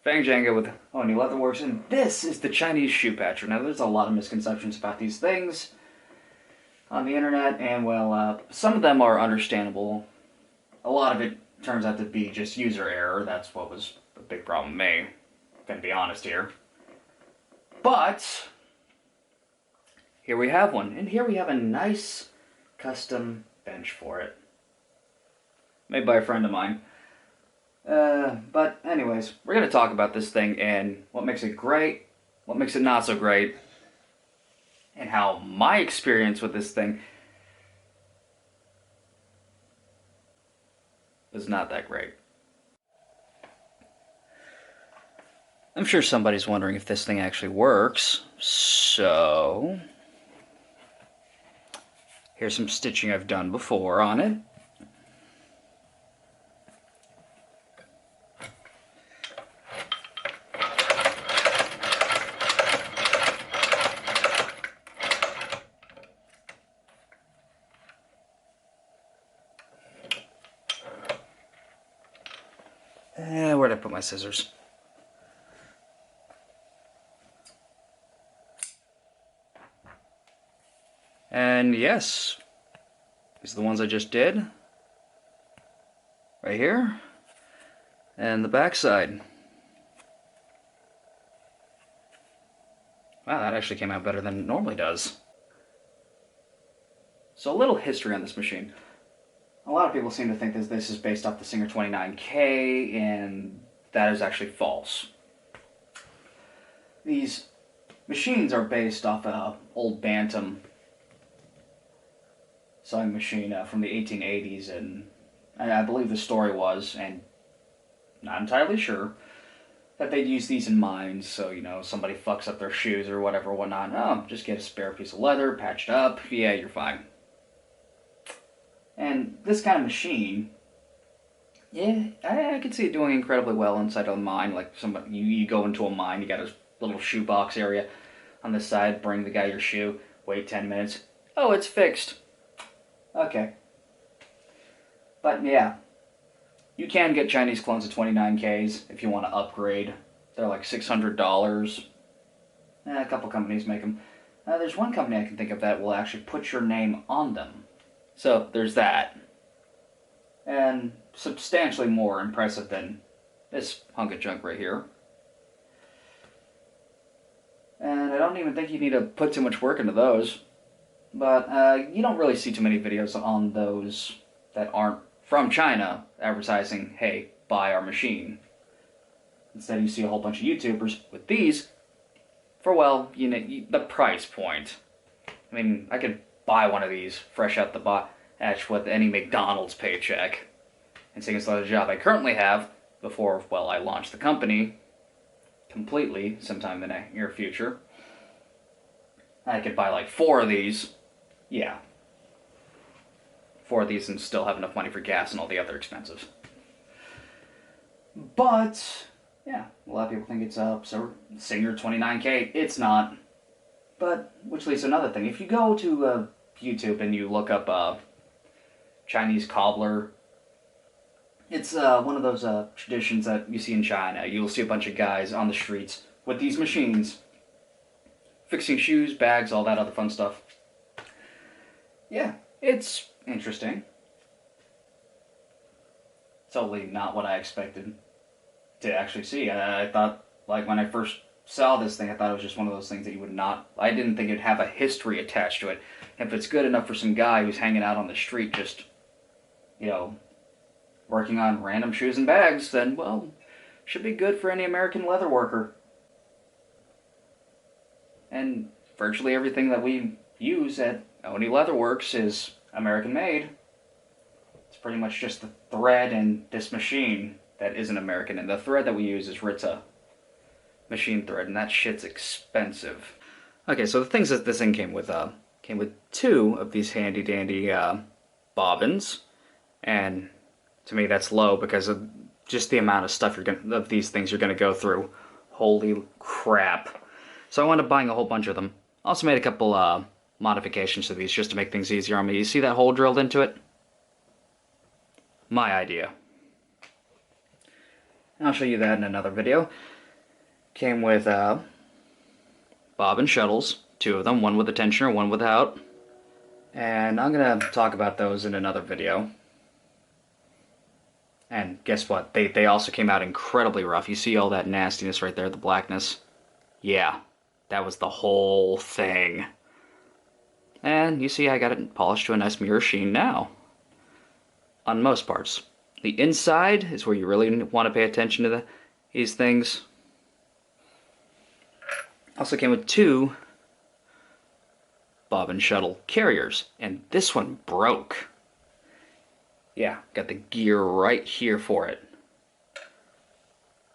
Fang Jenga with Oni Leatherworks, and this is the Chinese shoe patcher. Now, there's a lot of misconceptions about these things on the internet, and well, some of them are understandable. A lot of it turns out to be just user error. That's what was a big problem with me. Gonna be honest here. But here we have one, and here we have a nice custom bench for it, made by a friend of mine. But anyways, we're going to talk about this thing and what makes it great, what makes it not so great, and how my experience with this thing was not that great. I'm sure somebody's wondering if this thing actually works, so here's some stitching I've done before on it. Where'd I put my scissors? And yes, these are the ones I just did. Right here. And the back side. Wow, that actually came out better than it normally does. So a little history on this machine. A lot of people seem to think that this is based off the Singer 29K, and that is actually false. These machines are based off an old Bantam sewing machine from the 1880s, and I believe the story was, and not entirely sure, that they'd use these in mines, so, you know, somebody fucks up their shoes or whatever, whatnot. Oh, just get a spare piece of leather, patched up, yeah, you're fine. And this kind of machine, yeah, I could see it doing incredibly well inside of a mine. Like somebody, you go into a mine, you got a little shoebox area on the side, bring the guy your shoe, wait 10 minutes. Oh, it's fixed. Okay. But yeah, you can get Chinese clones of 29Ks if you want to upgrade. They're like $600. A couple companies make them. There's one company I can think of that will actually put your name on them. So there's that. And substantially more impressive than this hunk of junk right here. And I don't even think you need to put too much work into those. But you don't really see too many videos on those that aren't from China advertising, hey, buy our machine. Instead you see a whole bunch of YouTubers with these for, well, you know, the price point. I mean, I could buy one of these fresh out the batch with any McDonald's paycheck. And seeing as though the job I currently have, before, well, I launch the company completely sometime in the near future, I could buy like 4 of these. Yeah. 4 of these and still have enough money for gas and all the other expenses. But, yeah, a lot of people think it's a Singer 29K. It's not. But, which leads to another thing. If you go to YouTube and you look up Chinese cobbler, it's one of those traditions that you see in China. You'll see a bunch of guys on the streets with these machines, fixing shoes, bags, all that other fun stuff. Yeah, it's interesting. Totally not what I expected to actually see. I thought, like, when I first saw this thing, I thought it was just one of those things that you would not... I didn't think it'd have a history attached to it. If it's good enough for some guy who's hanging out on the street just, you know, working on random shoes and bags, then, well, should be good for any American leather worker. And virtually everything that we use at Oni Leatherworks is American made. It's pretty much just the thread and this machine that isn't American, and the thread that we use is Rita machine thread, and that shit's expensive. Okay, so the things that this thing came with 2 of these handy dandy bobbins, and to me that's low because of just the amount of stuff of these things you're gonna go through. Holy crap! So I wound up buying a whole bunch of them. Also made a couple modifications to these just to make things easier on me. You see that hole drilled into it? My idea. And I'll show you that in another video. Came with bobbin shuttles, 2 of them, one with a tensioner, one without. And I'm going to talk about those in another video. And guess what? They also came out incredibly rough. You see all that nastiness right there, the blackness? Yeah, that was the whole thing. And you see I got it polished to a nice mirror sheen now. On most parts. The inside is where you really want to pay attention to these things. Also came with 2 bobbin shuttle carriers, and this one broke. Yeah, got the gear right here for it.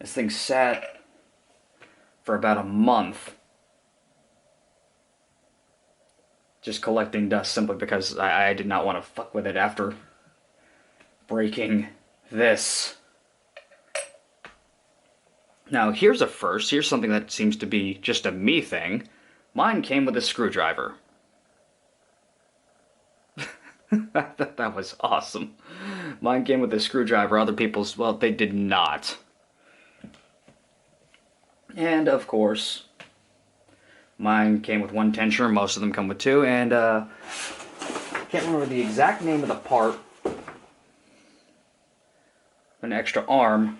This thing sat for about a month just collecting dust simply because I did not want to fuck with it after breaking this. Now here's a first. Here's something that seems to be just a me thing. Mine came with a screwdriver. That was awesome. Mine came with a screwdriver. Other people's, well, they did not. And of course, mine came with 1 tensioner. Most of them come with 2. And can't remember the exact name of the part. An extra arm,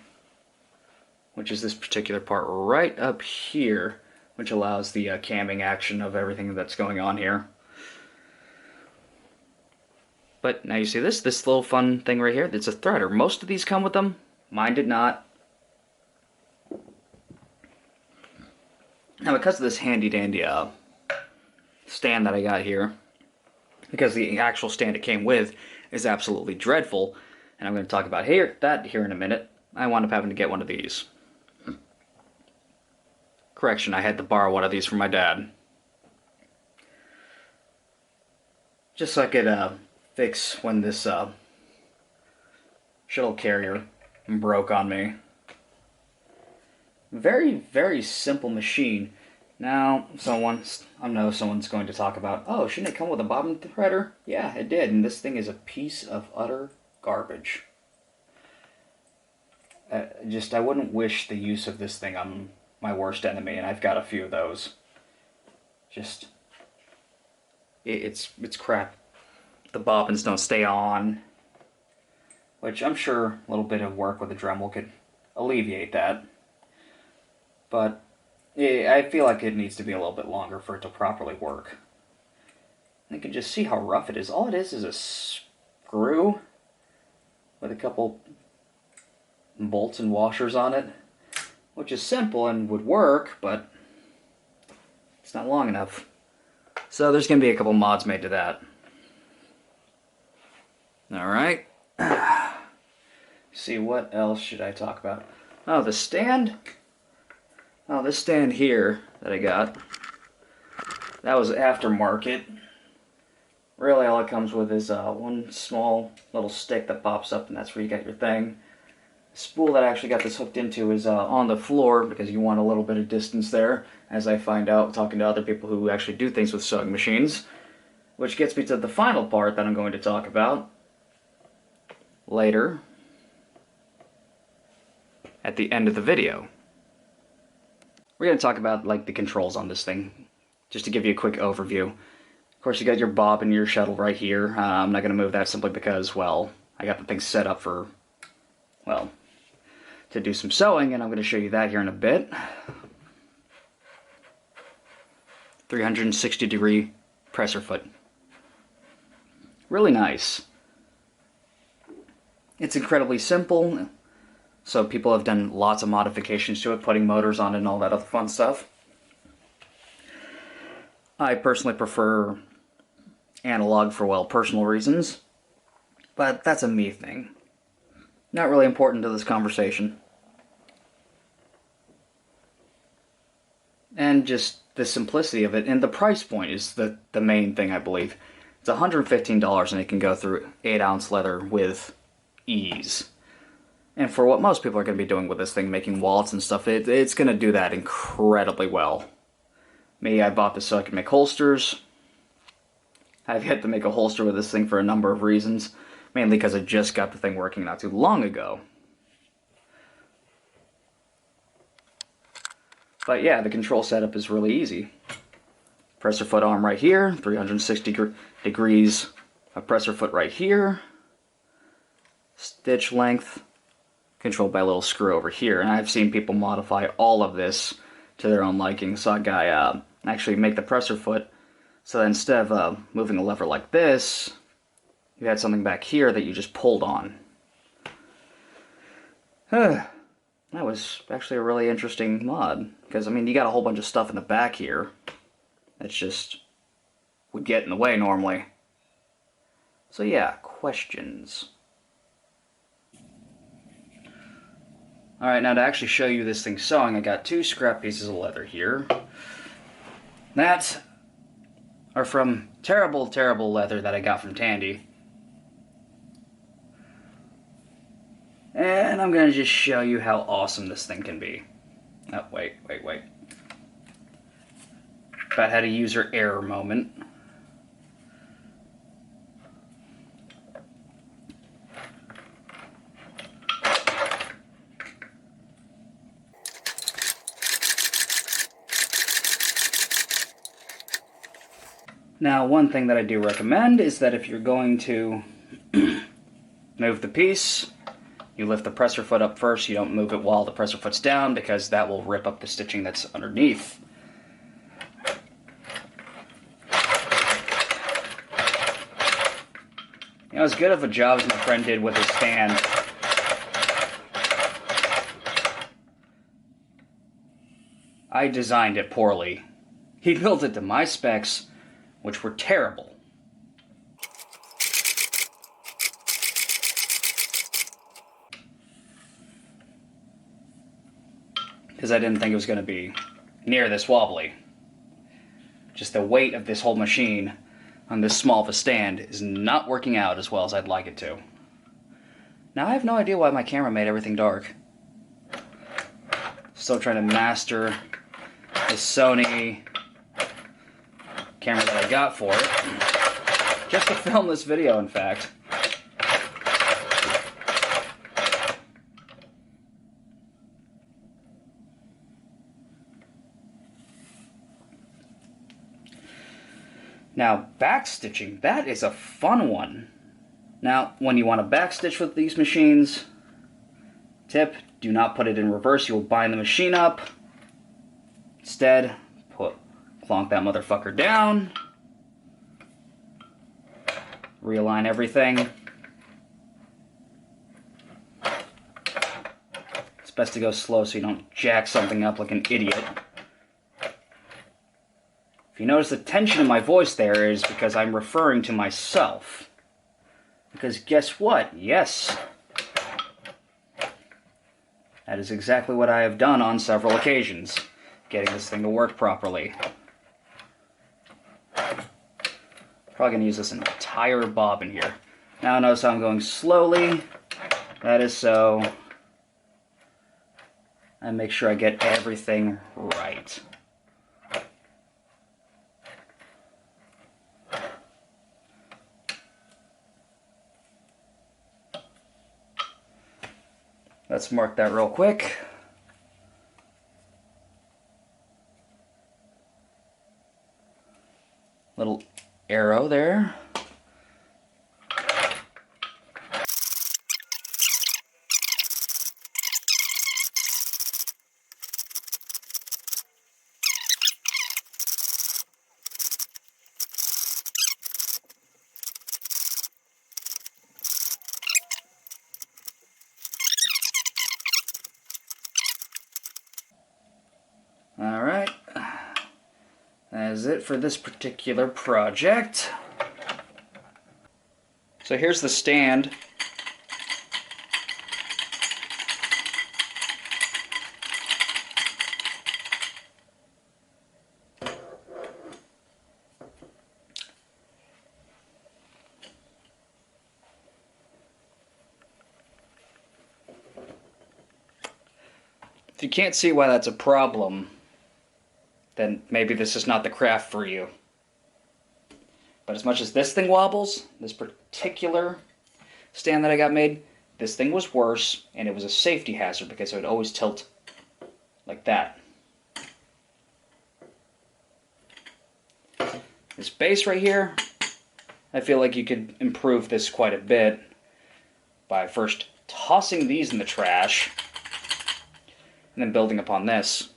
which is this particular part right up here, which allows the camming action of everything that's going on here. But now you see this little fun thing right here. It's a threader. Most of these come with them. Mine did not. Now because of this handy dandy stand that I got here, because the actual stand it came with is absolutely dreadful, and I'm going to talk about that here in a minute, I wound up having to get one of these. Correction, I had to borrow one of these from my dad. Just so I could fix when this shuttle carrier broke on me. Very, very simple machine. Now, I know someone's going to talk about, oh, shouldn't it come with a bobbin threader? Yeah, it did, and this thing is a piece of utter garbage. I wouldn't wish the use of this thing on my worst enemy, and I've got a few of those. It's crap. The bobbins don't stay on, which I'm sure a little bit of work with a Dremel could alleviate that. But I feel like it needs to be a little bit longer for it to properly work. You can just see how rough it is. All it is a screw with a couple bolts and washers on it, which is simple and would work, but it's not long enough. So there's going to be a couple mods made to that. Alright. See, what else should I talk about? Oh, the stand. Oh, this stand here that I got, that was aftermarket. Really all it comes with is one small little stick that pops up, and that's where you got your thing. The spool that I actually got this hooked into is on the floor, because you want a little bit of distance there, as I find out talking to other people who actually do things with sewing machines. Which gets me to the final part that I'm going to talk about later at the end of the video. We're going to talk about like the controls on this thing, just to give you a quick overview. Of course, you got your bob and your shuttle right here. I'm not going to move that simply because, well, I got the thing set up for, well, to do some sewing, and I'm going to show you that here in a bit. 360-degree presser foot. Really nice. It's incredibly simple. So people have done lots of modifications to it, putting motors on it and all that other fun stuff. I personally prefer analog for, well, personal reasons. But that's a me thing. Not really important to this conversation. And just the simplicity of it, and the price point is the main thing, I believe. It's $115 and it can go through 8-ounce leather with ease. And for what most people are going to be doing with this thing, making wallets and stuff, it's going to do that incredibly well. Me, I bought this so I can make holsters. I've yet to make a holster with this thing for a number of reasons. Mainly because I just got the thing working not too long ago. But yeah, the control setup is really easy. Presser foot arm right here, 360 degrees of presser foot right here. Stitch length controlled by a little screw over here. And I've seen people modify all of this to their own liking. Saw a guy actually make the presser foot so that instead of moving a lever like this, you had something back here that you just pulled on. That was actually a really interesting mod, because I mean you got a whole bunch of stuff in the back here that's just would get in the way normally. So yeah, questions. Alright, now to actually show you this thing sewing, I got 2 scrap pieces of leather here. That are from terrible, terrible leather that I got from Tandy. And I'm going to just show you how awesome this thing can be. Oh, wait. About had a user error moment. Now, one thing that I do recommend is that if you're going to move the piece, you lift the presser foot up first. You don't move it while the presser foot's down, because that will rip up the stitching that's underneath. You know, as good of a job as my friend did with his stand, I designed it poorly. He built it to my specs, which were terrible. Because I didn't think it was going to be near this wobbly. Just the weight of this whole machine on this small of a stand is not working out as well as I'd like it to. Now I have no idea why my camera made everything dark. Still trying to master the Sony camera that I got for it. Just to film this video, in fact. Now, backstitching, that is a fun one. Now, when you want to backstitch with these machines, tip, do not put it in reverse. You will bind the machine up. Instead, clonk that motherfucker down. Realign everything. It's best to go slow so you don't jack something up like an idiot. If you notice the tension in my voice there is because I'm referring to myself. Because guess what? Yes. That is exactly what I have done on several occasions. Getting this thing to work properly. Probably going to use this entire bobbin here. Now notice how I'm going slowly. That is so I make sure I get everything right. Let's mark that real quick. Little arrow there. Alright, that is it for this particular project. So here's the stand. If you can't see why that's a problem, then maybe this is not the craft for you. But as much as this thing wobbles, this particular stand that I got made, this thing was worse, and it was a safety hazard because it would always tilt like that. This base right here, I feel like you could improve this quite a bit by first tossing these in the trash and then building upon this.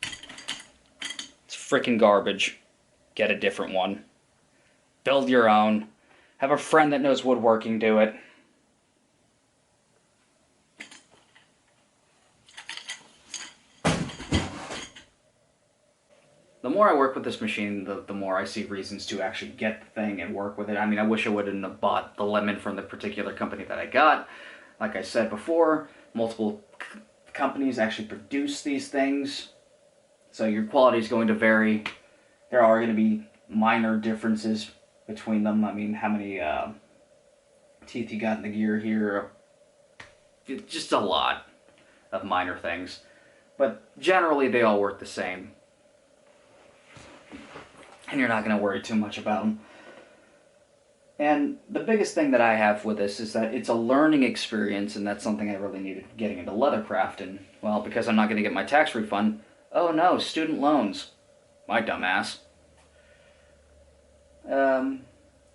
It's freaking garbage. Get a different one. Build your own. Have a friend that knows woodworking do it. The more I work with this machine, the more I see reasons to actually get the thing and work with it. I mean, I wish I wouldn't have bought the lemon from the particular company that I got. Like I said before, multiple companies actually produce these things, so your quality is going to vary. There are going to be minor differences between them. I mean, how many teeth you got in the gear here? Just a lot of minor things. But generally, they all work the same. And you're not going to worry too much about them. And the biggest thing that I have with this is that it's a learning experience, and that's something I really needed getting into leathercraft. And, well, because I'm not going to get my tax refund, oh no, student loans. My dumbass.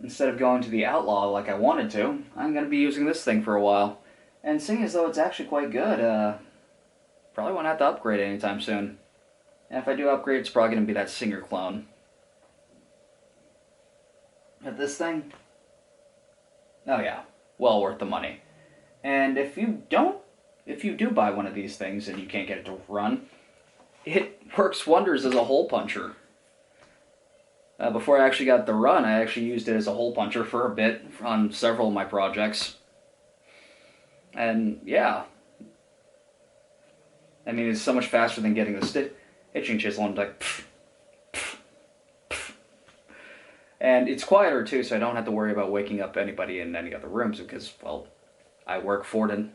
Instead of going to the outlaw like I wanted to, I'm going to be using this thing for a while. And seeing as though it's actually quite good, probably won't have to upgrade anytime soon. And if I do upgrade, it's probably going to be that Singer clone. But this thing, oh yeah, well worth the money. And if you do buy one of these things and you can't get it to run, it works wonders as a hole puncher. Before I actually got the run, I actually used it as a hole puncher for a bit on several of my projects. And yeah, I mean, it's so much faster than getting the stitching chisel. I'm like, pff, pff, pff. And it's quieter too, so I don't have to worry about waking up anybody in any other rooms because, well, I work 4 to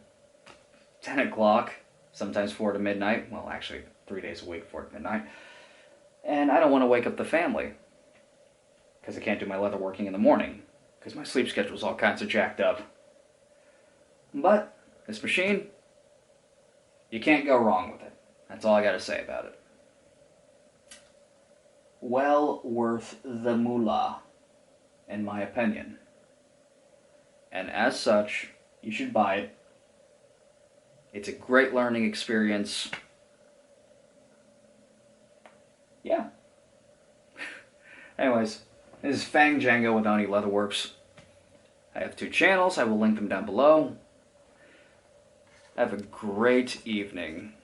10 o'clock, sometimes 4 to midnight. Well, actually, 3 days a week, 4 to midnight. And I don't want to wake up the family because I can't do my leatherworking in the morning because my sleep schedule's all kinds of jacked up. But this machine, you can't go wrong with it. That's all I got to say about it. Well worth the moolah, in my opinion. And as such, you should buy it. It's a great learning experience. Yeah. Anyways, this is Fang Django with Oni Leatherworks. I have 2 channels. I will link them down below. Have a great evening.